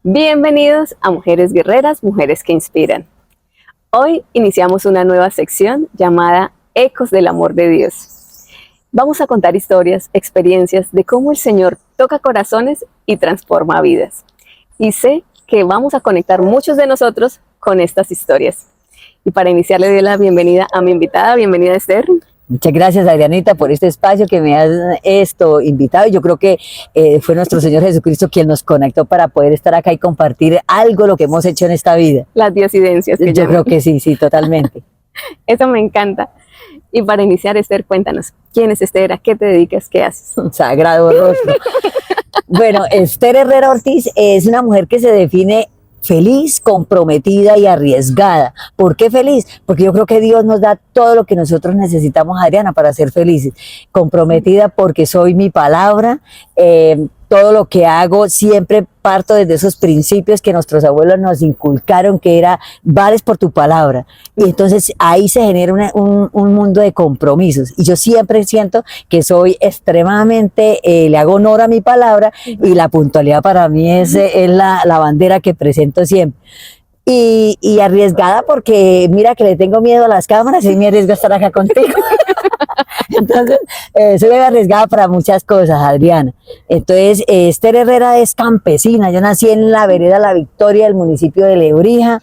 Bienvenidos a Mujeres Guerreras, Mujeres que Inspiran. Hoy iniciamos una nueva sección llamada Ecos del Amor de Dios. Vamos a contar historias, experiencias de cómo el Señor toca corazones y transforma vidas. Y sé que vamos a conectar muchos de nosotros con estas historias. Y para iniciar le doy la bienvenida a mi invitada. Bienvenida, Esther. Muchas gracias, Adrianita, por este espacio que me has invitado. Yo creo que fue nuestro Señor Jesucristo quien nos conectó para poder estar acá y compartir algo, lo que hemos hecho en esta vida. Las diosidencias. Yo creo que sí, totalmente. Eso me encanta. Y para iniciar, Esther, cuéntanos, ¿quién es Esther? ¿A qué te dedicas? ¿Qué haces? Sagrado rostro. Bueno, Esther Herrera Ortiz es una mujer que se define feliz, comprometida y arriesgada. ¿Por qué feliz? Porque yo creo que Dios nos da todo lo que nosotros necesitamos, Adriana, para ser felices. Comprometida porque soy mi palabra, todo lo que hago siempre parto desde esos principios que nuestros abuelos nos inculcaron, que era, vales por tu palabra. Y entonces ahí se genera un mundo de compromisos. Y yo siempre siento que soy extremadamente, le hago honor a mi palabra, y la puntualidad para mí es la bandera que presento siempre. Y arriesgada porque mira que le tengo miedo a las cámaras y me arriesgo a estar acá contigo. Entonces, soy arriesgada para muchas cosas, Adriana. Entonces, Esther Herrera es campesina. Yo nací en la vereda La Victoria, del municipio de Lebrija.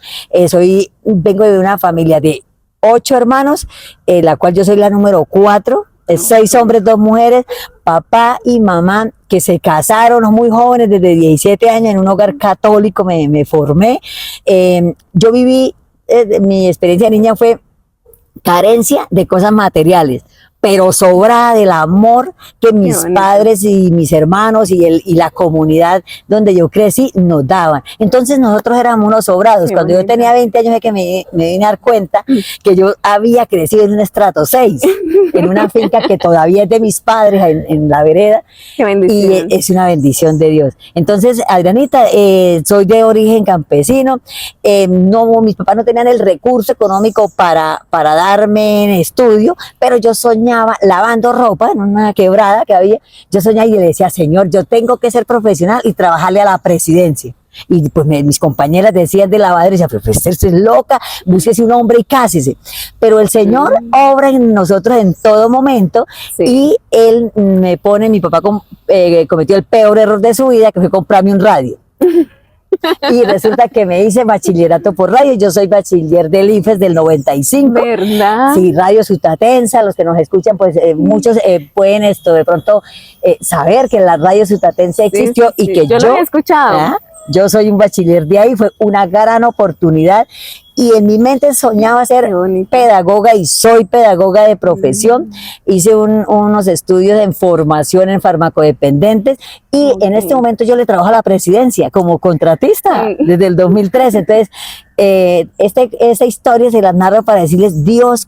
Vengo de una familia de 8 hermanos, la cual yo soy la número 4. 6 hombres, 2 mujeres, papá y mamá que se casaron muy jóvenes, desde 17 años, en un hogar católico me formé. Yo viví, mi experiencia de niña fue carencia de cosas materiales, pero sobrada del amor que mis padres y mis hermanos y la comunidad donde yo crecí nos daban. Entonces nosotros éramos unos sobrados. Cuando yo tenía 20 años es que me vine a dar cuenta que yo había crecido en un estrato 6, en una finca que todavía es de mis padres en la vereda. Qué bendición. Y es una bendición de Dios. Entonces, Adrianita, soy de origen campesino. Mis papás no tenían el recurso económico para darme en estudio, pero yo soñaba lavando ropa en una quebrada que había. Yo soñaba y le decía, Señor, yo tengo que ser profesional y trabajarle a la presidencia. Y pues mis compañeras decían de lavadero, y decían, pero usted es loca, búsquese un hombre y cásese. Pero el Señor obra en nosotros en todo momento, y Él me pone, mi papá cometió el peor error de su vida, que fue comprarme un radio. Y resulta que me hice bachillerato por radio. Yo soy bachiller del IFES del 95. ¿Verdad? Sí, Radio Sutatensa. Los que nos escuchan, pues muchos pueden de pronto saber que la Radio Sutatensa existió, y que yo lo he escuchado. Yo soy un bachiller de ahí. Fue una gran oportunidad. Y en mi mente soñaba ser pedagoga, y soy pedagoga de profesión. Hice unos estudios en formación en farmacodependentes, y en este momento yo le trabajo a la presidencia como contratista desde el 2013. Entonces, esta historia se las narro para decirles, Dios,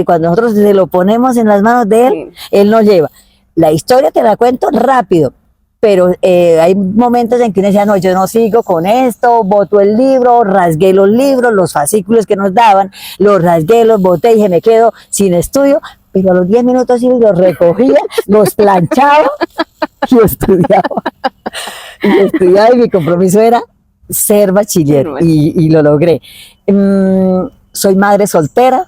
cuando nosotros se lo ponemos en las manos de Él, Él nos lleva. La historia te la cuento rápido, pero hay momentos en que uno decía, no, yo no sigo con esto, boto el libro, rasgué los libros, los fascículos que nos daban, los rasgué, los boté y me quedo sin estudio, pero a los 10 minutos sí los recogía, los planchaba y estudiaba. Y mi compromiso era ser bachiller, y lo logré. Soy madre soltera.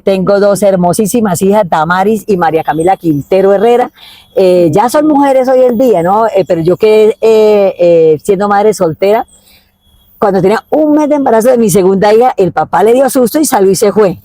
Tengo 2 hermosísimas hijas, Damaris y María Camila Quintero Herrera. Ya son mujeres hoy en día, ¿no? Pero yo quedé siendo madre soltera. Cuando tenía 1 mes de embarazo de mi segunda hija, el papá le dio susto y salió y se fue.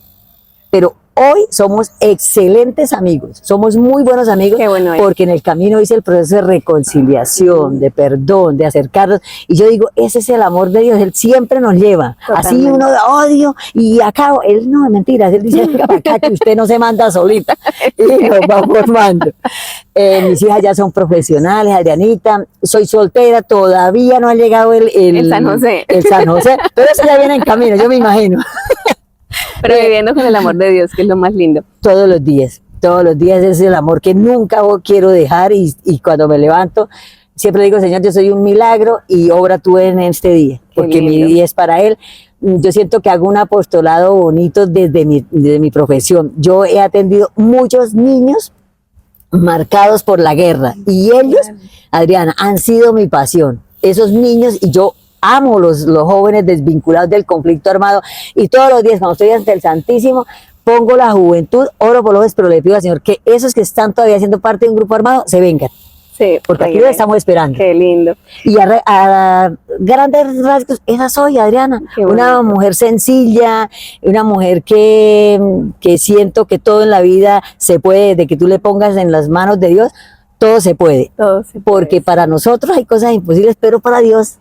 Pero hoy somos excelentes amigos, somos muy buenos amigos. Qué bueno, porque en el camino hice el proceso de reconciliación, de perdón, de acercarnos, y yo digo, ese es el amor de Dios. Él siempre nos lleva. Totalmente. Así uno de odio y acabo, Él no, es mentira, Él dice, venga para acá, que usted no se manda solita, y nos va formando. Mis hijas ya son profesionales, Adrianita. Soy soltera, todavía no ha llegado el San José. El San José, pero eso ya viene en camino, yo me imagino. Pero viviendo con el amor de Dios, que es lo más lindo. Todos los días es el amor que nunca quiero dejar, y cuando me levanto siempre digo, Señor, yo soy un milagro y obra tú en este día, porque mi día es para Él. Yo siento que hago un apostolado bonito desde mi profesión. Yo he atendido muchos niños marcados por la guerra, y ellos, Adriana, han sido mi pasión. Esos niños, y yo amo los jóvenes desvinculados del conflicto armado, y todos los días cuando estoy ante el Santísimo, pongo la juventud, oro por los jóvenes, pero le pido al Señor que esos que están todavía siendo parte de un grupo armado se vengan, Sí, porque aquí los estamos esperando. Qué lindo. Y a grandes rasgos, esa soy, Adriana, Qué una bonito. mujer sencilla, una mujer que siento que todo en la vida se puede, de que tú le pongas en las manos de Dios, todo se puede. Todo se puede. Porque para nosotros hay cosas imposibles, pero para Dios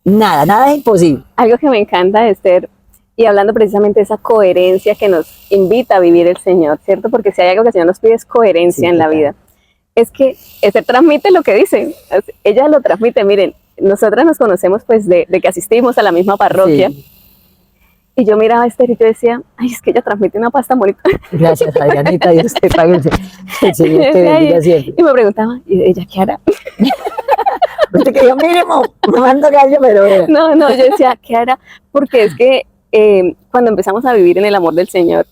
nada es imposible. Algo que me encanta, Esther, y hablando precisamente de esa coherencia que nos invita a vivir el Señor, ¿cierto? Porque si hay algo que el Señor nos pide es coherencia Sí, en la total. vida. Es que Esther transmite lo que dice. Ella lo transmite. Miren, nosotras nos conocemos pues de que asistimos a la misma parroquia. Sí. Y yo miraba a Esther y yo decía, ay, es que ella transmite una pasta bonita. Gracias, Adrianita, Dios te pague, el Señor te bendiga siempre. Y me preguntaba, ¿y ella qué hará? Usted que yo mínimo, me mando gallo, pero No, yo decía, ¿qué hará? Porque es que cuando empezamos a vivir en el amor del Señor,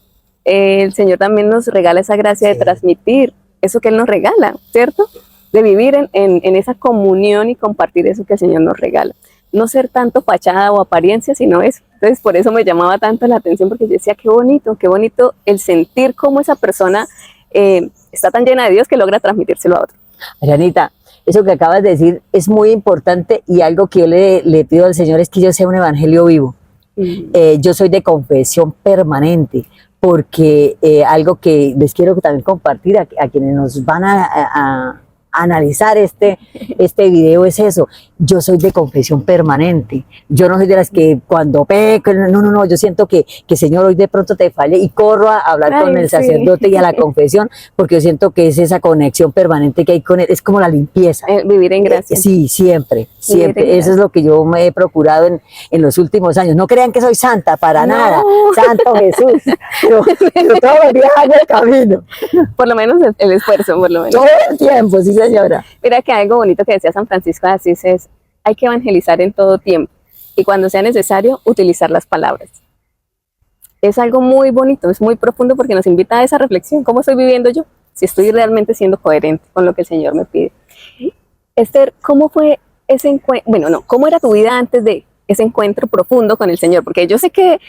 el Señor también nos regala esa gracia de transmitir eso que Él nos regala, ¿cierto? De vivir en esa comunión y compartir eso que el Señor nos regala. No ser tanto fachada o apariencia, sino eso. Entonces, por eso me llamaba tanto la atención, porque yo decía, qué bonito el sentir cómo esa persona está tan llena de Dios que logra transmitírselo a otro. Adrianita, eso que acabas de decir es muy importante, y algo que yo le pido al Señor es que yo sea un evangelio vivo. Yo soy de confesión permanente, porque algo que les quiero también compartir a quienes nos van a analizar este video es eso. Yo soy de confesión permanente. Yo no soy de las que cuando peco, no, yo siento que Señor, hoy de pronto te falle y corro a hablar con el sacerdote y a la confesión, porque yo siento que es esa conexión permanente que hay con él, es como la limpieza. Vivir en gracia. Sí, siempre. Eso es lo que yo me he procurado en los últimos años. No crean que soy santa, para nada. Santo Jesús. Pero todos los días hago el camino. Por lo menos el esfuerzo, por lo menos. Todo el tiempo, sí, señora. Mira que algo bonito que decía San Francisco de Asís es, hay que evangelizar en todo tiempo y cuando sea necesario utilizar las palabras. Es algo muy bonito, es muy profundo, porque nos invita a esa reflexión. ¿Cómo estoy viviendo yo? Si estoy realmente siendo coherente con lo que el Señor me pide. Esther, ¿cómo fue ese encuentro? Bueno, no, ¿cómo era tu vida antes de ese encuentro profundo con el Señor? Porque yo sé que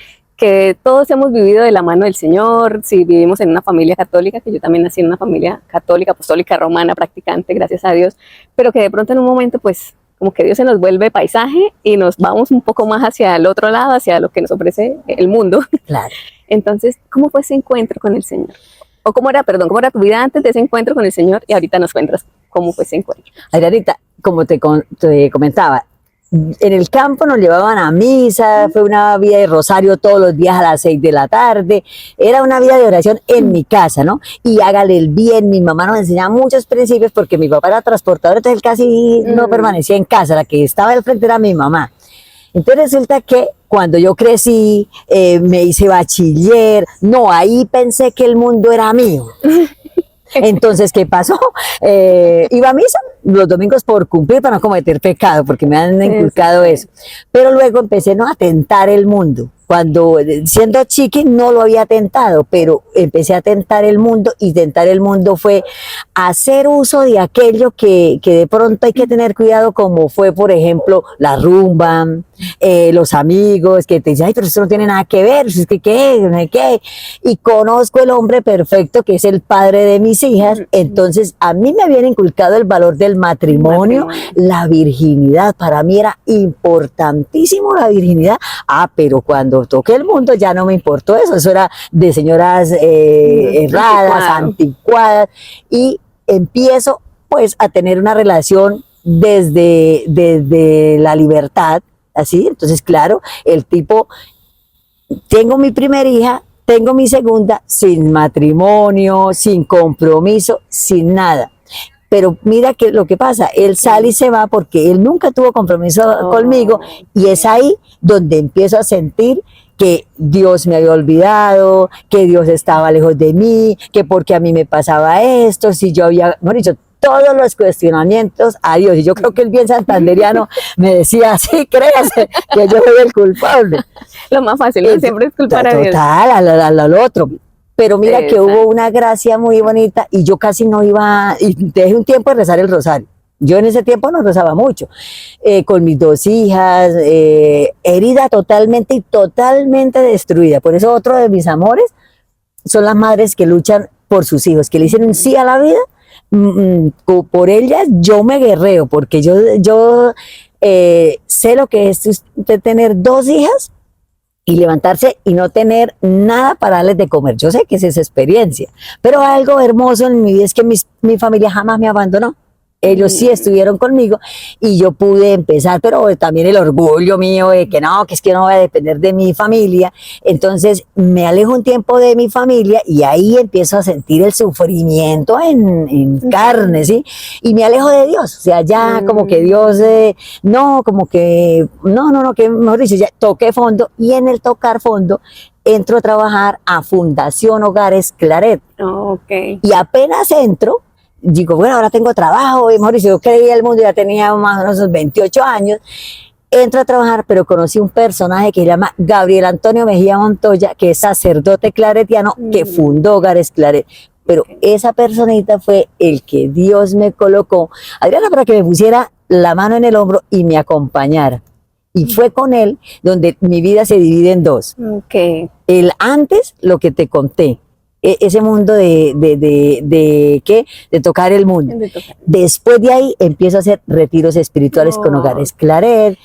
todos hemos vivido de la mano del Señor, si vivimos en una familia católica, que yo también nací en una familia católica, apostólica, romana, practicante, gracias a Dios, pero que de pronto en un momento pues como que Dios se nos vuelve paisaje y nos vamos un poco más hacia el otro lado, hacia lo que nos ofrece el mundo. Claro. Entonces, ¿cómo fue ese encuentro con el Señor? O cómo era tu vida antes de ese encuentro con el Señor, y ahorita nos cuentas cómo fue ese encuentro. Adrianita, como te comentaba, en el campo nos llevaban a misa, fue una vida de rosario todos los días a las 6 de la tarde, era una vida de oración en mi casa, ¿no? Y hágale el bien, mi mamá nos enseñaba muchos principios, porque mi papá era transportador, entonces él casi no permanecía en casa, la que estaba al frente era mi mamá. Entonces resulta que cuando yo crecí, me hice bachiller, no, ahí pensé que el mundo era mío. Entonces, ¿qué pasó? Iba a misa los domingos por cumplir, para no cometer pecado, porque me han inculcado eso. Pero luego empecé a tentar el mundo. Cuando siendo chiqui no lo había tentado, pero empecé a tentar el mundo, y tentar el mundo fue hacer uso de aquello que de pronto hay que tener cuidado, como fue, por ejemplo, la rumba, los amigos que te dicen, ay, pero eso no tiene nada que ver, es que qué, no sé qué. Y conozco el hombre perfecto que es el padre de mis hijas, entonces a mí me habían inculcado el valor del matrimonio, la virginidad, para mí era importantísimo la virginidad. Pero cuando toqué el mundo ya no me importó eso era de señoras erradas, anticuadas, y empiezo pues a tener una relación desde la libertad, así. Entonces, claro, el tipo, tengo mi primera hija, tengo mi segunda, sin matrimonio, sin compromiso, sin nada. Pero mira que lo que pasa, él sale y se va porque él nunca tuvo compromiso conmigo, y es ahí donde empiezo a sentir que Dios me había olvidado, que Dios estaba lejos de mí, que porque a mí me pasaba esto, si yo había, bueno, dicho, todos los cuestionamientos a Dios. Y yo creo que el bien santanderiano me decía, sí, créase, que yo soy el culpable. Lo más fácil, ¿no? Siempre es culpar a Dios. Total, al otro. Pero mira que Exacto. hubo una gracia muy bonita, y yo casi no iba, y dejé un tiempo de rezar el rosario. Yo en ese tiempo no rezaba mucho, con mis 2 hijas, herida totalmente y totalmente destruida. Por eso otro de mis amores son las madres que luchan por sus hijos, que le dicen un sí a la vida. Por ellas yo me guerreo, porque yo sé lo que es usted tener 2 hijas y levantarse y no tener nada para darles de comer. Yo sé que es esa experiencia, pero algo hermoso en mi vida es que mi familia jamás me abandonó. Ellos sí estuvieron conmigo y yo pude empezar, pero también el orgullo mío de que no, que es que no voy a depender de mi familia. Entonces me alejo un tiempo de mi familia y ahí empiezo a sentir el sufrimiento en carne, ¿sí? Y me alejo de Dios, o sea, ya como que Dios, no, que mejor dicho, ya toqué fondo, y en el tocar fondo entro a trabajar a Fundación Hogares Claret. Okay. Y apenas entro, digo, bueno, ahora tengo trabajo, y mejor dicho, yo creía el mundo, ya tenía más o menos 28 años, entro a trabajar, pero conocí un personaje que se llama Gabriel Antonio Mejía Montoya, que es sacerdote claretiano, que fundó Hogares Claret. Pero esa personita fue el que Dios me colocó, Adriana, para que me pusiera la mano en el hombro y me acompañara. Y fue con él donde mi vida se divide en dos. Okay. El antes, lo que te conté, ese mundo de tocar el mundo. Después de ahí empiezo a hacer retiros espirituales con Hogares Claret.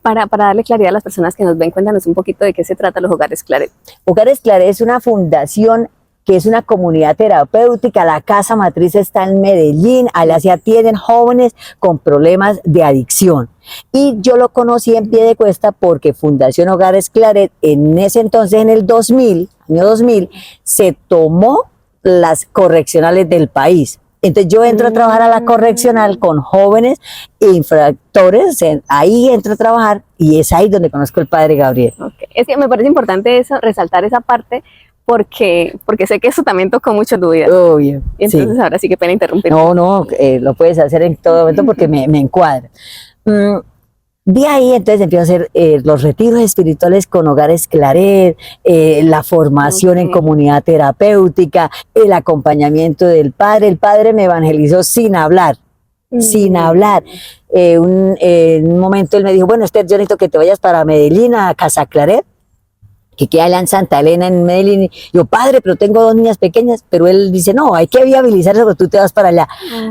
Para darle claridad a las personas que nos ven, cuéntanos un poquito de qué se trata los Hogares Claret. Hogares Claret es una fundación que es una comunidad terapéutica. La casa matriz está en Medellín, allá se atienden jóvenes con problemas de adicción. Y yo lo conocí en pie de cuesta porque Fundación Hogares Claret, en ese entonces, en el 2000, año 2000, se tomó las correccionales del país. Entonces yo entro a trabajar a la correccional con jóvenes infractores, ahí entro a trabajar y es ahí donde conozco al padre Gabriel. Okay. Es que me parece importante eso, resaltar esa parte, porque sé que eso también tocó mucho tu vida. Obvio. Entonces, sí. Ahora sí que pena interrumpir. No, lo puedes hacer en todo momento porque me encuadra. De ahí entonces empiezo a hacer los retiros espirituales con Hogares Claret, la formación en comunidad terapéutica, el acompañamiento del padre. El padre me evangelizó sin hablar. Sin hablar. En un momento él me dijo, bueno, Esther, yo necesito que te vayas para Medellín, a Casa Claret, que queda allá en Santa Elena, en Medellín. Yo, padre, pero tengo 2 niñas pequeñas, pero él dice, no, hay que viabilizar eso, pero tú te vas para allá.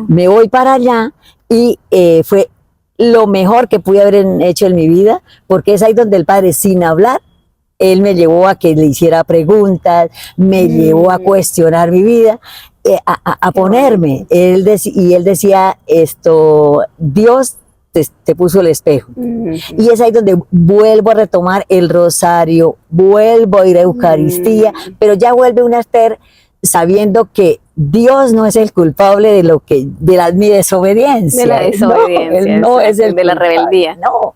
Me voy para allá y fue lo mejor que pude haber hecho en mi vida, porque es ahí donde el padre, sin hablar, él me llevó a que le hiciera preguntas, me llevó a cuestionar mi vida, a ponerme. Él decía esto, Dios te puso el espejo. Y es ahí donde vuelvo a retomar el rosario, vuelvo a ir a Eucaristía, pero ya vuelve una Esther sabiendo que Dios no es el culpable de mi desobediencia. De la desobediencia. Él no es el de la rebeldía. No,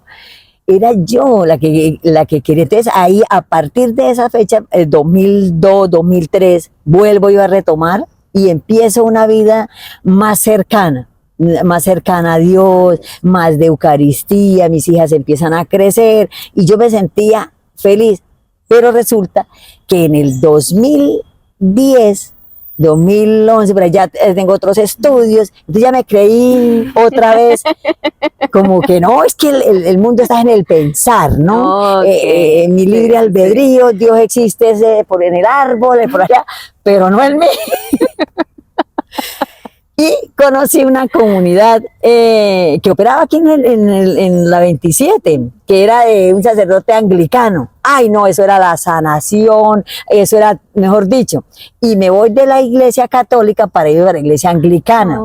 era yo la que quería. Entonces ahí, a partir de esa fecha, 2002, 2003, vuelvo yo a retomar y empiezo una vida más cercana a Dios, más de Eucaristía. Mis hijas empiezan a crecer y yo me sentía feliz, pero resulta que en el 2010, 2011, pero ya tengo otros estudios, entonces ya me creí otra vez como que no, es que el mundo está en el pensar, ¿no? Mi libre albedrío, Dios existe en el árbol, por allá, pero no en mí. Y conocí una comunidad que operaba aquí en la 27, que era de un sacerdote anglicano. Ay, no, eso era la sanación, eso era, mejor dicho. Y me voy de la iglesia católica para ir a la iglesia anglicana.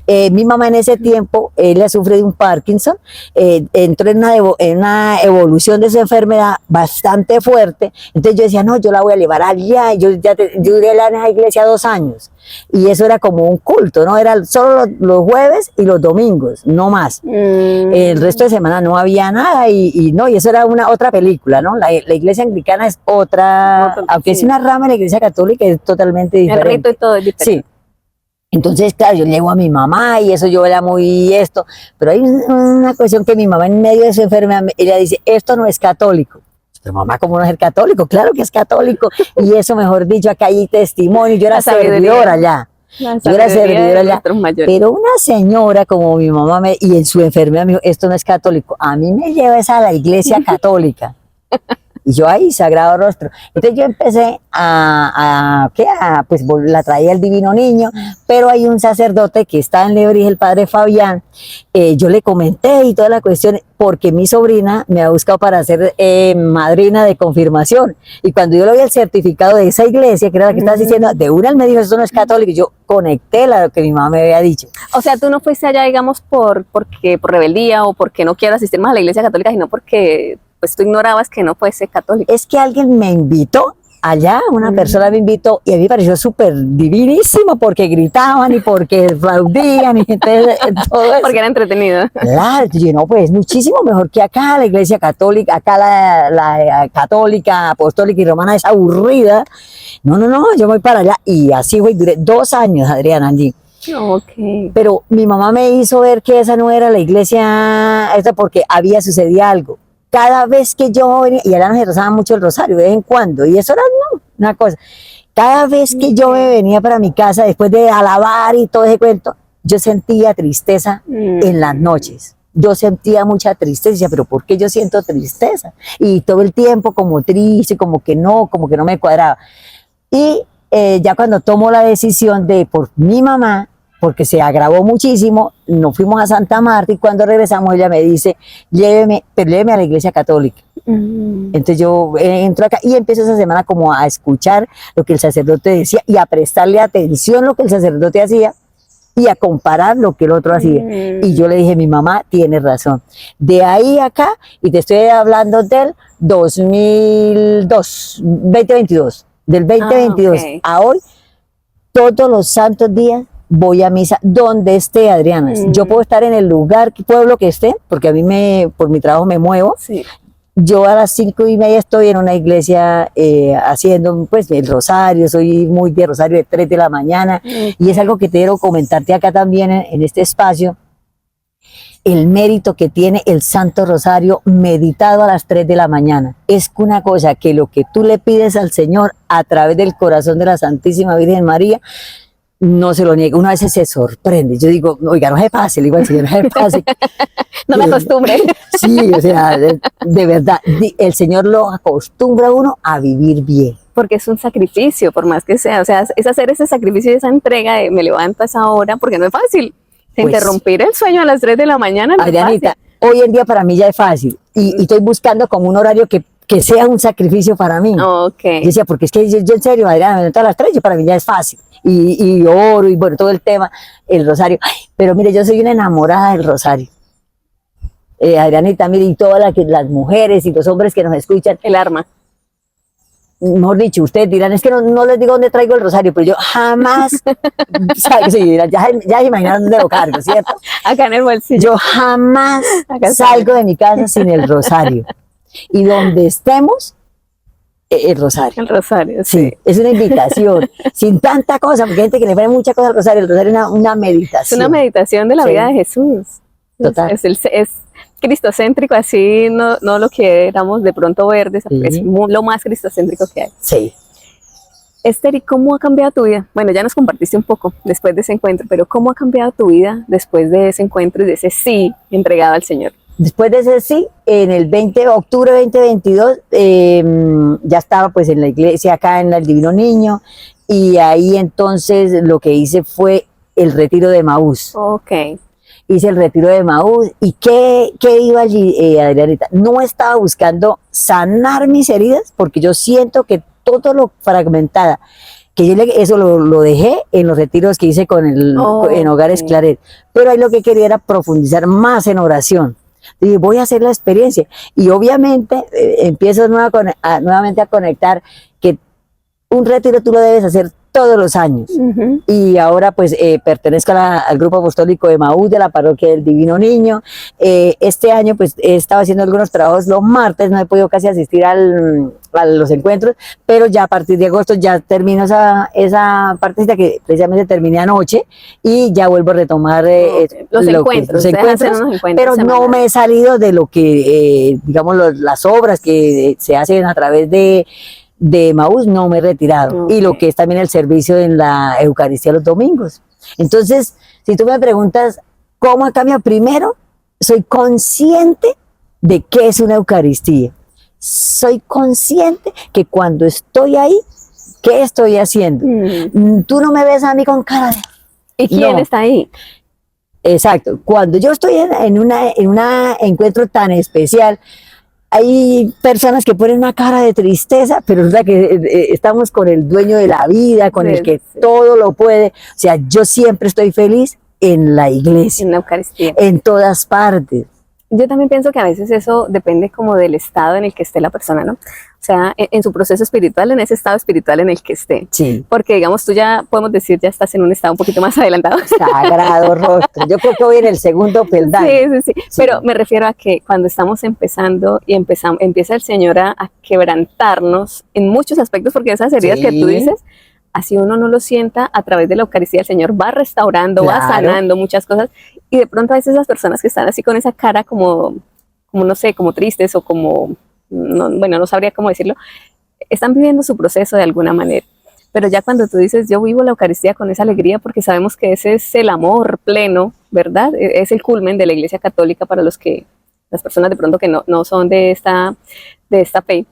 Mi mamá en ese tiempo, ella sufre de un Parkinson, entró en una evolución de su enfermedad bastante fuerte. Entonces yo decía, no, yo la voy a llevar allá. Yo duré en esa iglesia 2 años. Y eso era como un culto, ¿no? Era solo los jueves y los domingos, no más. El resto de semana no había nada y eso era otra película, ¿no? La iglesia anglicana es otra, aunque es una rama de la iglesia católica, es totalmente diferente. El rito y todo es diferente. Sí. Entonces, claro, yo llevo a mi mamá y eso yo era muy esto, pero hay una cuestión que mi mamá en medio de su enfermedad, ella dice, esto no es católico. Pero mamá, ¿cómo no es el católico? Claro que es católico. Y eso, mejor dicho, acá hay testimonio. Yo era servidora allá. La Yo era sabiduría de servidora allá. nuestros mayores. Pero una señora como mi mamá y en su enfermedad me dijo, esto no es católico, a mí me lleva esa a la iglesia católica. Y yo ahí, Sagrado Rostro. Entonces yo empecé pues la traía el Divino Niño, pero hay un sacerdote que está en Lebrija, el padre Fabián. Yo le comenté y toda la cuestión, porque mi sobrina me ha buscado para ser madrina de confirmación. Y cuando yo le doy el certificado de esa iglesia, que era la que estás diciendo, de una él me dijo, esto no es católico, y yo conecté lo que mi mamá me había dicho. O sea, tú no fuiste allá, digamos, por rebeldía o porque no quiero asistir más a la iglesia católica, sino porque pues tú ignorabas que no fuese católico. Es que alguien me invitó allá, una persona me invitó y a mí me pareció súper divinísimo porque gritaban y porque aplaudían y entonces, todo eso. Porque era entretenido. Claro, yo no, pues muchísimo mejor que acá la iglesia católica, acá la católica, apostólica y romana es aburrida. No, yo voy para allá y así fue, duré 2 años, Adriana, allí. Ok. Pero mi mamá me hizo ver que esa no era la iglesia, esta porque había sucedido algo. Cada vez que yo venía, y allá nos rezaba mucho el rosario de vez en cuando, y eso era una cosa. Cada vez que yo me venía para mi casa, después de alabar y todo ese cuento, yo sentía tristeza en las noches. Yo sentía mucha tristeza, y decía, pero ¿por qué yo siento tristeza? Y todo el tiempo como triste, como que no me cuadraba. Y ya cuando tomo la decisión de por mi mamá, porque se agravó muchísimo, nos fuimos a Santa Marta y cuando regresamos ella me dice, lléveme a la iglesia católica. Entonces yo entro acá y empiezo esa semana como a escuchar lo que el sacerdote decía y a prestarle atención a lo que el sacerdote hacía y a comparar lo que el otro hacía. Y yo le dije, mi mamá tiene razón. De ahí acá, y te estoy hablando del 2022, del 2022 a hoy, todos los santos días voy a misa donde esté, Adriana. Yo puedo estar en el lugar, pueblo que esté, porque a mí por mi trabajo me muevo. Sí. Yo a las 5:30 estoy en una iglesia haciendo pues el rosario, soy muy de rosario de 3 de la mañana y es algo que quiero comentarte acá también en este espacio, el mérito que tiene el Santo Rosario meditado a las 3 de la mañana. Es una cosa que lo que tú le pides al Señor a través del corazón de la Santísima Virgen María, no se lo niega, uno a veces se sorprende. Yo digo, oiga, no es fácil, igual Señor, no es fácil. No me acostumbre. Sí, o sea, de verdad, el Señor lo acostumbra a uno a vivir bien. Porque es un sacrificio, por más que sea. O sea, es hacer ese sacrificio y esa entrega de me levanto a esa hora, porque no es fácil. Pues, interrumpir el sueño a las 3 de la mañana no Adrianita, es fácil. hoy en día para mí ya es fácil y estoy buscando como un horario que sea un sacrificio para mí. Okay. Yo decía, porque es que yo en serio, Adriana, me levanto a las 3, para mí ya es fácil. Y oro y bueno, todo el tema, el rosario. Ay, pero mire, yo soy una enamorada del rosario. Adrianita, mire, y todas las mujeres y los hombres que nos escuchan. El arma. Mejor dicho, ustedes dirán, es que no les digo dónde traigo el rosario, pero yo jamás, sí, ya imaginaron dónde lo cargo, ¿cierto? Acá en el bolsillo. Yo jamás salgo de mi casa sin el rosario. Y donde estemos, el rosario. El rosario, sí. Es una invitación, sin tanta cosa, porque hay gente que le pone mucha cosa al rosario. El rosario es una meditación. Es una meditación de la vida de Jesús. Total. Es cristocéntrico, así no lo queramos de pronto ver, es lo más cristocéntrico que hay. Sí. Esther, ¿y cómo ha cambiado tu vida? Bueno, ya nos compartiste un poco después de ese encuentro, pero ¿cómo ha cambiado tu vida después de ese encuentro y de ese sí entregado al Señor? Después de ese sí, en el octubre 2022, ya estaba pues en la iglesia acá en el Divino Niño, y ahí entonces lo que hice fue el retiro de Emaús. Ok. Hice el retiro de Emaús, y ¿qué iba allí, Adrianita? No estaba buscando sanar mis heridas, porque yo siento que todo lo fragmentada, que yo eso lo dejé en los retiros que hice en Hogares Claret, pero ahí lo que quería era profundizar más en oración. Dije, voy a hacer la experiencia, y obviamente empiezo nuevamente a conectar que un retiro tú lo debes hacer todos los años. Y ahora pues pertenezco al grupo apostólico de Emaús de la parroquia del Divino Niño. Este año pues he estado haciendo algunos trabajos los martes, no he podido casi asistir a los encuentros, pero ya a partir de agosto ya termino esa partecita que precisamente terminé anoche, y ya vuelvo a retomar los encuentros, pero no me he salido de lo que digamos las obras que se hacen a través de de Emaús no me he retirado. Ok. Y lo que es también el servicio en la Eucaristía los domingos. Entonces, si tú me preguntas cómo ha cambiado, primero, soy consciente de qué es una Eucaristía. Soy consciente que cuando estoy ahí, ¿qué estoy haciendo? Tú no me ves a mí con cara de... ¿Y quién No. está ahí? Exacto. Cuando yo estoy en un encuentro tan especial, hay personas que ponen una cara de tristeza, pero es la que estamos con el dueño de la vida, con el que Sí. todo lo puede. O sea, yo siempre estoy feliz en la iglesia, En la Eucaristía. en todas partes. Yo también pienso que a veces eso depende como del estado en el que esté la persona, ¿no? O sea, en su proceso espiritual, en ese estado espiritual en el que esté. Sí. Porque, digamos, tú ya, podemos decir, ya estás en un estado un poquito más adelantado. Sagrado rostro. Yo creo que voy en el segundo peldaño. Sí. Pero me refiero a que cuando estamos empezando y empieza el Señor a quebrantarnos en muchos aspectos, porque esas heridas que tú Sí. dices, así uno no lo sienta, a través de la Eucaristía el Señor va restaurando, va Claro. sanando muchas cosas, y de pronto a veces esas personas que están así con esa cara como no sé, como tristes o como, no sabría cómo decirlo, están viviendo su proceso de alguna manera. Pero ya cuando tú dices, yo vivo la Eucaristía con esa alegría porque sabemos que ese es el amor pleno, ¿verdad? Es el culmen de la Iglesia Católica para las personas de pronto que no son de esta fe,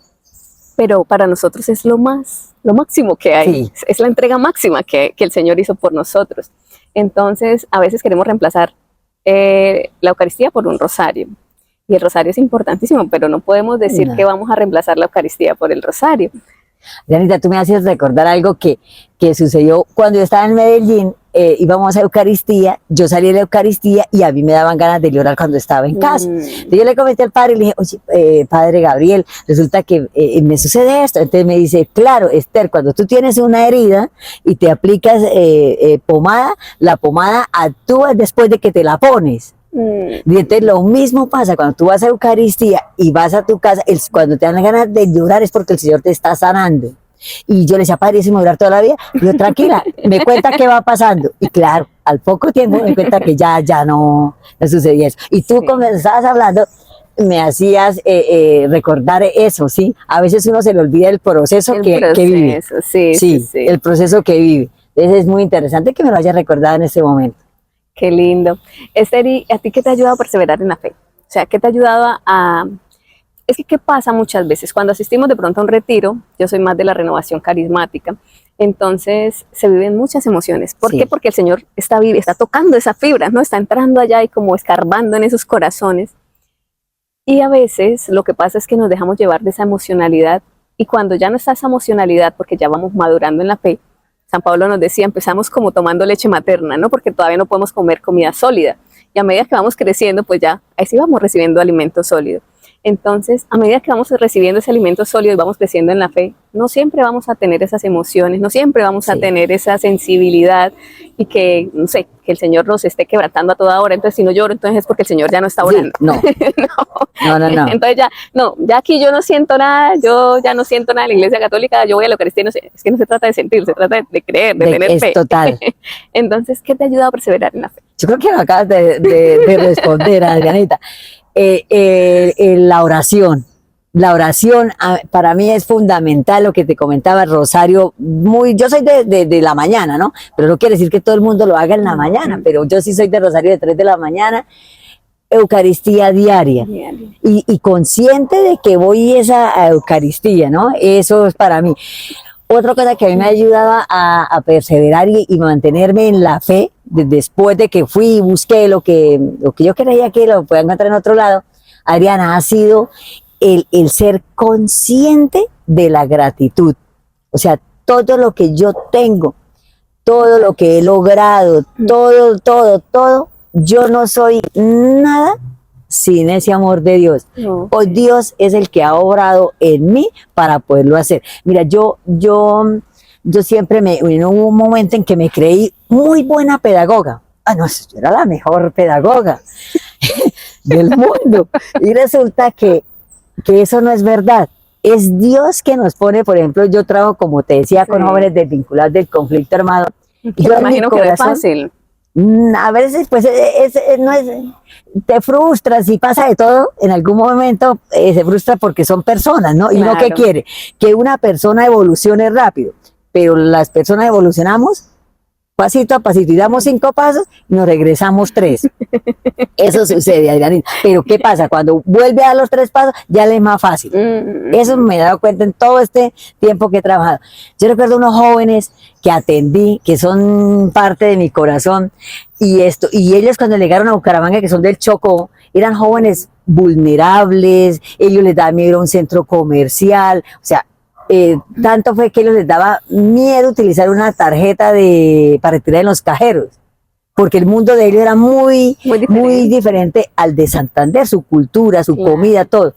pero para nosotros es lo máximo que hay, Sí. es la entrega máxima que el Señor hizo por nosotros. Entonces, a veces queremos reemplazar la Eucaristía por un rosario. Y el rosario es importantísimo, pero no podemos decir No. que vamos a reemplazar la Eucaristía por el rosario. Janita, tú me haces recordar algo que sucedió cuando yo estaba en Medellín. Íbamos a Eucaristía, yo salí de la Eucaristía y a mí me daban ganas de llorar cuando estaba en casa. Entonces yo le comenté al padre y le dije, oye, padre Gabriel, resulta que me sucede esto. Entonces me dice, claro, Esther, cuando tú tienes una herida y te aplicas pomada, la pomada actúa después de que te la pones. Y entonces lo mismo pasa cuando tú vas a Eucaristía y vas a tu casa, cuando te dan ganas de llorar es porque el Señor te está sanando. Y yo le decía, padre, ¿eso me va a durar toda la vida? Y yo, tranquila, me cuenta qué va pasando. Y claro, al poco tiempo me cuenta que ya no sucedía eso. Y tú, Sí. como estabas hablando, me hacías recordar eso, ¿sí? A veces uno se le olvida el proceso, que vive. Sí. El proceso que vive. Entonces es muy interesante que me lo hayas recordado en este momento. Qué lindo. Esther, ¿y a ti qué te ha ayudado a perseverar en la fe? O sea, ¿qué te ha ayudado Es que, ¿qué pasa muchas veces? Cuando asistimos de pronto a un retiro, yo soy más de la renovación carismática, entonces se viven muchas emociones. ¿Por Sí. qué? Porque el Señor está tocando esa fibra, ¿no? Está entrando allá y como escarbando en esos corazones. Y a veces lo que pasa es que nos dejamos llevar de esa emocionalidad, y cuando ya no está esa emocionalidad, porque ya vamos madurando en la fe, San Pablo nos decía, empezamos como tomando leche materna, ¿no? Porque todavía no podemos comer comida sólida. Y a medida que vamos creciendo, pues ya, ahí sí vamos recibiendo alimento sólido. Entonces, a medida que vamos recibiendo ese alimento sólido y vamos creciendo en la fe, no siempre vamos a tener esas emociones, no siempre vamos a Sí. tener esa sensibilidad y que, no sé, que el Señor nos esté quebrantando a toda hora. Entonces, si no lloro, entonces es porque el Señor ya no está Sí, orando. no. No. Entonces ya aquí yo no siento nada, yo ya no siento nada en la Iglesia Católica, yo voy a la Eucaristía, no sé, es que no se trata de sentir, se trata de creer, de tener Es fe. total. Entonces, ¿qué te ha ayudado a perseverar en la fe? Yo creo que lo acabas de responder, Adrianita. La oración. La oración para mí es fundamental, lo que te comentaba, Rosario. Yo soy de la mañana, ¿no? Pero no quiere decir que todo el mundo lo haga en la mañana, pero yo sí soy de Rosario de 3 de la mañana. Eucaristía diaria. Y consciente de que voy a Eucaristía, ¿no? Eso es para mí. Otra cosa que a mí me ha ayudado a perseverar y mantenerme en la fe, después de que fui y busqué lo que yo creía que lo podía encontrar en otro lado, Adriana, ha sido el ser consciente de la gratitud. O sea, todo lo que yo tengo, todo lo que he logrado, todo, yo no soy nada sin ese amor de Dios. No. Hoy Dios es el que ha obrado en mí para poderlo hacer. Mira, yo siempre hubo un momento en que me creí muy buena pedagoga. No, yo era la mejor pedagoga del mundo. Y resulta que eso no es verdad. Es Dios que nos pone, por ejemplo, yo trabajo, como te decía, con jóvenes desvinculados del conflicto armado. Y Me imagino que no es fácil. A veces, pues, no es, te frustras y pasa de todo. En algún momento se frustra porque son personas, ¿no? Y uno, ¿qué Claro. quiere? Que una persona evolucione rápido, pero las personas evolucionamos pasito a pasito y damos 5 pasos y nos regresamos 3. Eso sucede, Adrianita. Pero ¿qué pasa? Cuando vuelve a los 3 pasos, ya le es más fácil. Eso me he dado cuenta en todo este tiempo que he trabajado. Yo recuerdo unos jóvenes que atendí, que son parte de mi corazón, y ellos cuando llegaron a Bucaramanga, que son del Chocó, eran jóvenes vulnerables, ellos les daba miedo a un centro comercial, o sea, tanto fue que ellos les daba miedo utilizar una tarjeta para retirar en los cajeros, porque el mundo de ellos era muy diferente al de Santander, su cultura, su comida, todo.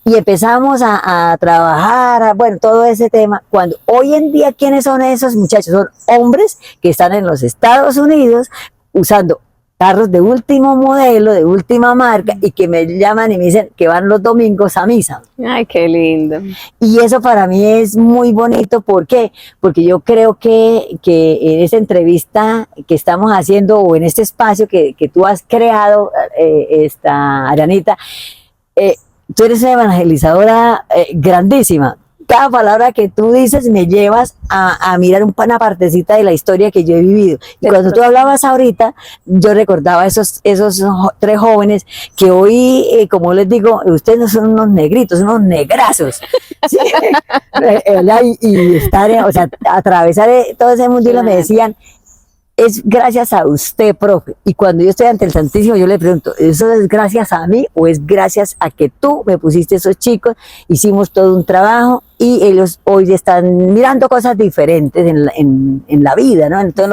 Y empezamos a trabajar, bueno, todo ese tema. Cuando hoy en día, ¿quiénes son esos muchachos? Son hombres que están en los Estados Unidos usando carros de último modelo, de última marca, y que me llaman y me dicen que van los domingos a misa. Ay, qué lindo. Y eso para mí es muy bonito. ¿Por qué? Porque yo creo que en esta entrevista que estamos haciendo, o en este espacio que tú has creado, Arianita, tú eres una evangelizadora grandísima. Cada palabra que tú dices me llevas a mirar una partecita de la historia que yo he vivido. Y cuando tú hablabas ahorita, yo recordaba esos 3 jóvenes que hoy, como les digo, ustedes no son unos negritos, son unos negrazos. ¿Sí? y estar, o sea, atravesar todo ese mundo, y me decían, es gracias a usted, profe. Y cuando yo estoy ante el Santísimo, yo le pregunto, ¿eso es gracias a mí o es gracias a que tú me pusiste esos chicos? Hicimos todo un trabajo y ellos hoy están mirando cosas diferentes en la vida, ¿no? En todo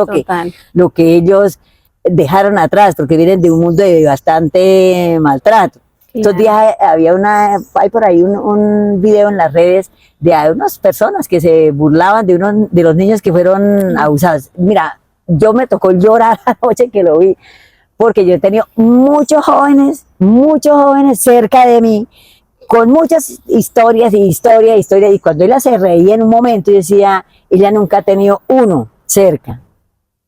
lo que ellos dejaron atrás, porque vienen de un mundo de bastante maltrato. Estos días hay por ahí un video en las redes de unas personas que se burlaban de los niños que fueron abusados. Mira, yo me tocó llorar la noche que lo vi, porque yo he tenido muchos jóvenes cerca de mí, con muchas historias, y cuando ella se reía en un momento, yo decía, ella nunca ha tenido uno cerca.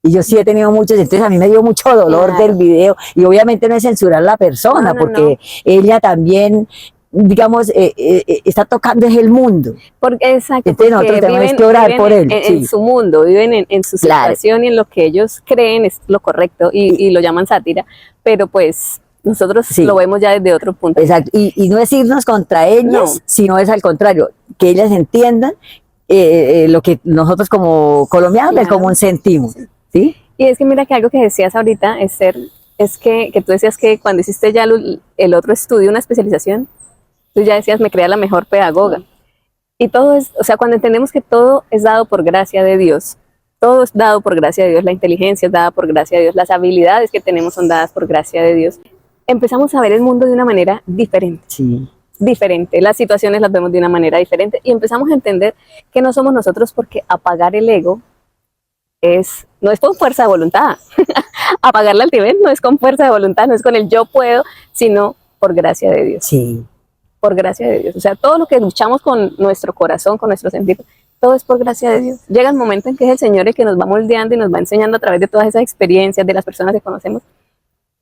Y yo sí he tenido muchos, entonces a mí me dio mucho dolor del video, y obviamente no es censurar a la persona, porque ella también, digamos, está tocando el mundo. Exacto. Entonces nosotros tenemos que orar por él. En su mundo, viven en su situación, y en lo que ellos creen es lo correcto, y lo llaman sátira, pero pues nosotros lo vemos ya desde otro punto. Exacto, y no es irnos contra ellas, sino es al contrario, que ellas entiendan lo que nosotros como colombianos del común sentimos. ¿Sí? Y es que mira que algo que decías ahorita, Esther, es que tú decías que cuando hiciste ya el otro estudio, una especialización, tú ya decías, me crea la mejor pedagoga. Y todo es, o sea, cuando entendemos que todo es dado por gracia de Dios, todo es dado por gracia de Dios, la inteligencia es dada por gracia de Dios, las habilidades que tenemos son dadas por gracia de Dios, empezamos a ver el mundo de una manera diferente. Sí. Diferente, las situaciones las vemos de una manera diferente, y empezamos a entender que no somos nosotros, porque apagar el ego no es con fuerza de voluntad. Apagar la altivez no es con fuerza de voluntad, no es con el yo puedo, sino por gracia de Dios. Sí. Por gracia de Dios. O sea, todo lo que luchamos con nuestro corazón, con nuestro sentir, todo es por gracia de Dios. Llega el momento en que es el Señor el que nos va moldeando y nos va enseñando a través de todas esas experiencias, de las personas que conocemos,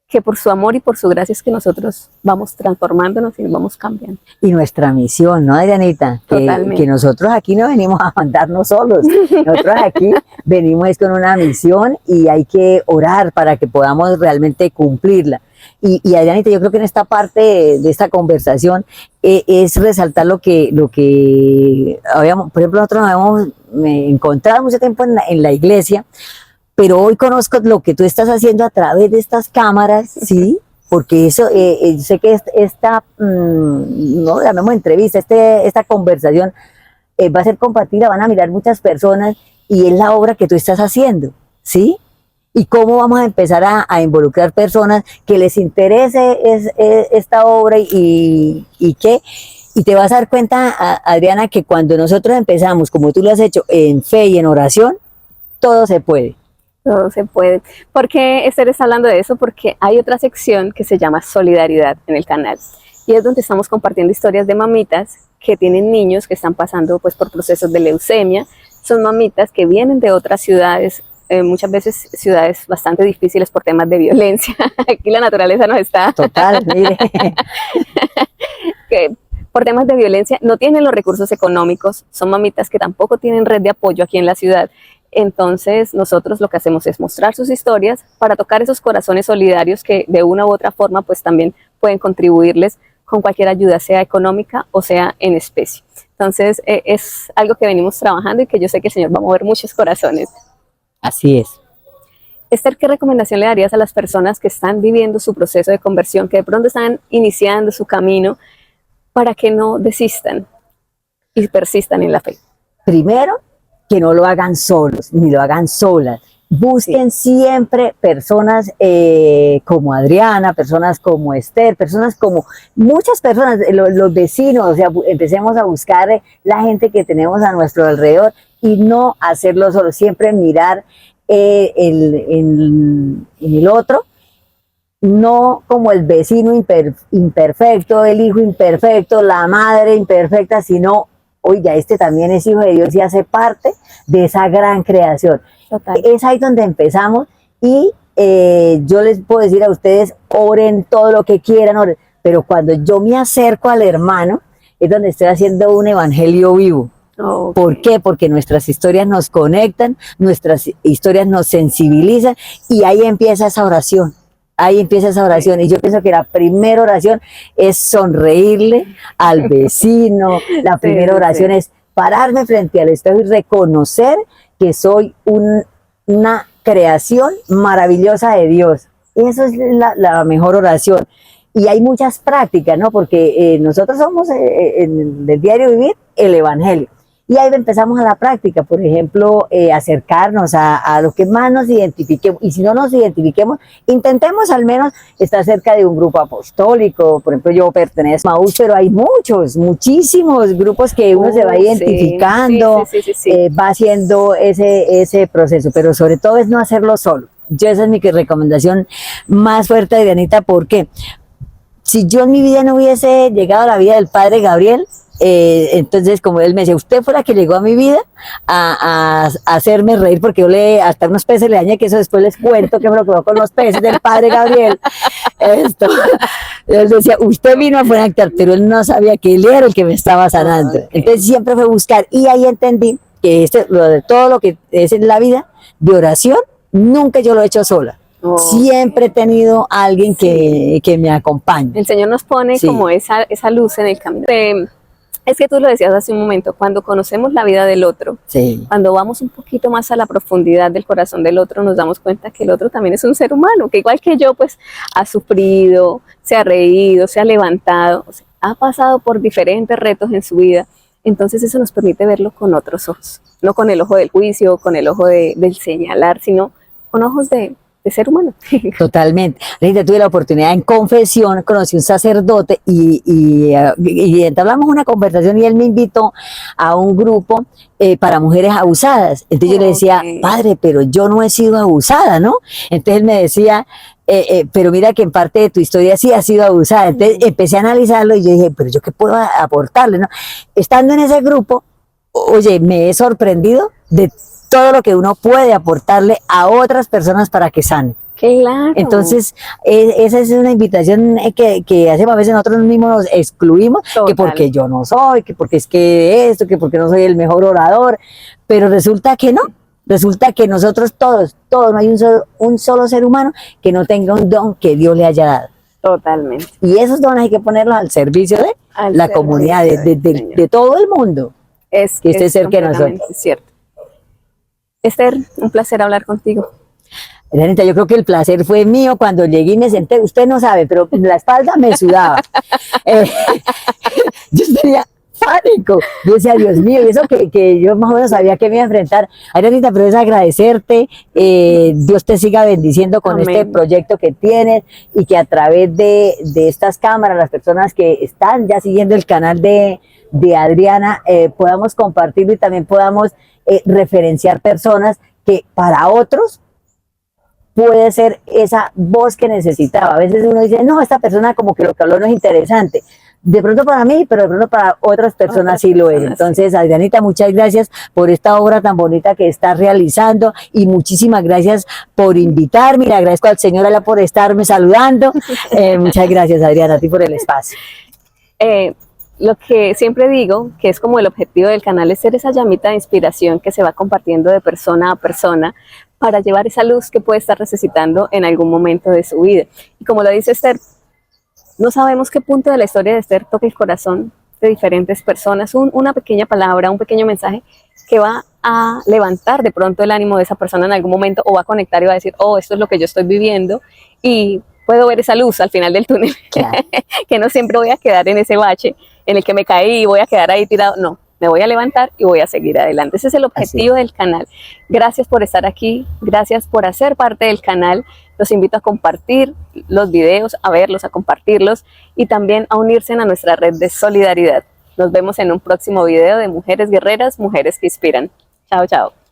que por su amor y por su gracia es que nosotros vamos transformándonos y nos vamos cambiando. Y nuestra misión, ¿no, Adrianita? Que nosotros aquí no venimos a mandarnos solos. Nosotros aquí venimos con una misión, y hay que orar para que podamos realmente cumplirla. Y Adrianita, yo creo que en esta parte de esta conversación es resaltar lo que habíamos, por ejemplo, nosotros nos habíamos encontrado mucho tiempo en la iglesia, pero hoy conozco lo que tú estás haciendo a través de estas cámaras, ¿sí? Porque eso, sé que no llamemos entrevista, esta conversación va a ser compartida, van a mirar muchas personas, y es la obra que tú estás haciendo, ¿sí? Y cómo vamos a empezar a involucrar personas que les interese esta obra, y te vas a dar cuenta, Adriana, que cuando nosotros empezamos, como tú lo has hecho, en fe y en oración, todo se puede. Todo se puede. ¿Por qué Esther está hablando de eso? Porque hay otra sección que se llama Solidaridad en el canal, y es donde estamos compartiendo historias de mamitas que tienen niños que están pasando pues por procesos de leucemia. Son mamitas que vienen de otras ciudades muchas veces ciudades bastante difíciles por temas de violencia. Aquí la naturaleza nos está... Total, mire. que por temas de violencia no tienen los recursos económicos, son mamitas que tampoco tienen red de apoyo aquí en la ciudad. Entonces nosotros lo que hacemos es mostrar sus historias para tocar esos corazones solidarios que de una u otra forma pues también pueden contribuirles con cualquier ayuda, sea económica o sea en especie. Entonces es algo que venimos trabajando y que yo sé que el Señor va a mover muchos corazones. Así es. Esther, ¿qué recomendación le darías a las personas que están viviendo su proceso de conversión, que de pronto están iniciando su camino, para que no desistan y persistan en la fe? Primero, que no lo hagan solos, ni lo hagan solas. Busquen siempre personas como Adriana, personas como Esther, personas como muchas personas, los vecinos, o sea, empecemos a buscar la gente que tenemos a nuestro alrededor y no hacerlo solo, siempre mirar en el otro, no como el vecino imperfecto, el hijo imperfecto, la madre imperfecta, sino, oiga, este también es hijo de Dios y hace parte de esa gran creación. Total. Es ahí donde empezamos y yo les puedo decir a ustedes, oren todo lo que quieran, oren, pero cuando yo me acerco al hermano, es donde estoy haciendo un evangelio vivo. Okay. ¿Por qué? Porque nuestras historias nos conectan, nuestras historias nos sensibilizan y ahí empieza esa oración. Ahí empieza esa oración y yo pienso que la primera oración es sonreírle al vecino, la primera oración es pararme frente al espejo y reconocer que soy una creación maravillosa de Dios. Eso es la mejor oración. Y hay muchas prácticas, ¿no? Porque nosotros somos en el diario vivir el evangelio. Y ahí empezamos a la práctica, por ejemplo, acercarnos a lo que más nos identifiquemos. Y si no nos identifiquemos, intentemos al menos estar cerca de un grupo apostólico. Por ejemplo, yo pertenezco a Maús, pero hay muchísimos grupos que uno se va identificando, va haciendo ese proceso. Pero sobre todo es no hacerlo solo. Esa es mi recomendación más fuerte, Adrianita, porque si yo en mi vida no hubiese llegado a la vida del padre Gabriel, entonces como él me decía, usted fue la que llegó a mi vida a hacerme reír, porque yo hasta unos peces le dañé, que eso después les cuento que me lo quedó con los peces del padre Gabriel. Él decía, usted vino a conectar, pero él no sabía que él era el que me estaba sanando. Entonces siempre fue buscar y ahí entendí que todo lo que es en la vida de oración, nunca yo lo he hecho sola. Siempre he tenido a alguien que me acompañe. El Señor nos pone como esa luz en el camino. Es que tú lo decías hace un momento, cuando conocemos la vida del otro, cuando vamos un poquito más a la profundidad del corazón del otro, nos damos cuenta que el otro también es un ser humano, que igual que yo, pues ha sufrido, se ha reído, se ha levantado, o sea, ha pasado por diferentes retos en su vida. Entonces eso nos permite verlo con otros ojos, no con el ojo del juicio, con el ojo del señalar, sino con ojos de ser humano. Totalmente. Ahorita tuve la oportunidad en confesión, conocí un sacerdote y entablamos una conversación y él me invitó a un grupo para mujeres abusadas. Entonces yo le decía, padre, pero yo no he sido abusada, ¿no? Entonces él me decía, pero mira que en parte de tu historia sí ha sido abusada. Entonces empecé a analizarlo y yo dije, pero yo qué puedo aportarle, ¿no? Estando en ese grupo, oye, me he sorprendido de todo lo que uno puede aportarle a otras personas para que sanen. Claro. Entonces, esa es una invitación que hacemos a veces nosotros mismos nos excluimos, que porque yo no soy, que porque es que esto, que porque no soy el mejor orador, pero resulta que no. Resulta que nosotros todos, no hay un solo ser humano que no tenga un don que Dios le haya dado. Totalmente. Y esos dones hay que ponerlos al servicio de la comunidad, de todo el mundo que esté cerca de nosotros. Es cierto. Esther, un placer hablar contigo. Adrianita, yo creo que el placer fue mío cuando llegué y me senté, usted no sabe, pero la espalda me sudaba. Yo tenía pánico. Yo decía, Dios mío, y eso que yo más o menos sabía que me iba a enfrentar. Adrianita, pero es agradecerte, Dios te siga bendiciendo con este proyecto que tienes y que a través de estas cámaras, las personas que están ya siguiendo el canal de Adriana, podamos compartirlo y también podamos referenciar personas que para otros puede ser esa voz que necesitaba. A veces uno dice, no, esta persona como que lo que habló no es interesante. de pronto para mí, pero de pronto para otras personas sí lo es. Entonces, Adrianita, muchas gracias por esta obra tan bonita que estás realizando y muchísimas gracias por invitarme. Le agradezco al Señor Ala por estarme saludando. Muchas gracias, Adriana, a ti por el espacio. Lo que siempre digo, que es como el objetivo del canal, es ser esa llamita de inspiración que se va compartiendo de persona a persona para llevar esa luz que puede estar necesitando en algún momento de su vida. Y como lo dice Esther, no sabemos qué punto de la historia de Esther toca el corazón de diferentes personas, una pequeña palabra, un pequeño mensaje que va a levantar de pronto el ánimo de esa persona en algún momento, o va a conectar y va a decir, oh, esto es lo que yo estoy viviendo y puedo ver esa luz al final del túnel, claro. Que no siempre voy a quedar en ese bache en el que me caí y voy a quedar ahí tirado, no, me voy a levantar y voy a seguir adelante. Ese es el objetivo del canal. Gracias por estar aquí, gracias por hacer parte del canal. Los invito a compartir los videos, a verlos, a compartirlos y también a unirse a nuestra red de solidaridad. Nos vemos en un próximo video de Mujeres Guerreras, Mujeres que Inspiran. Chao, chao.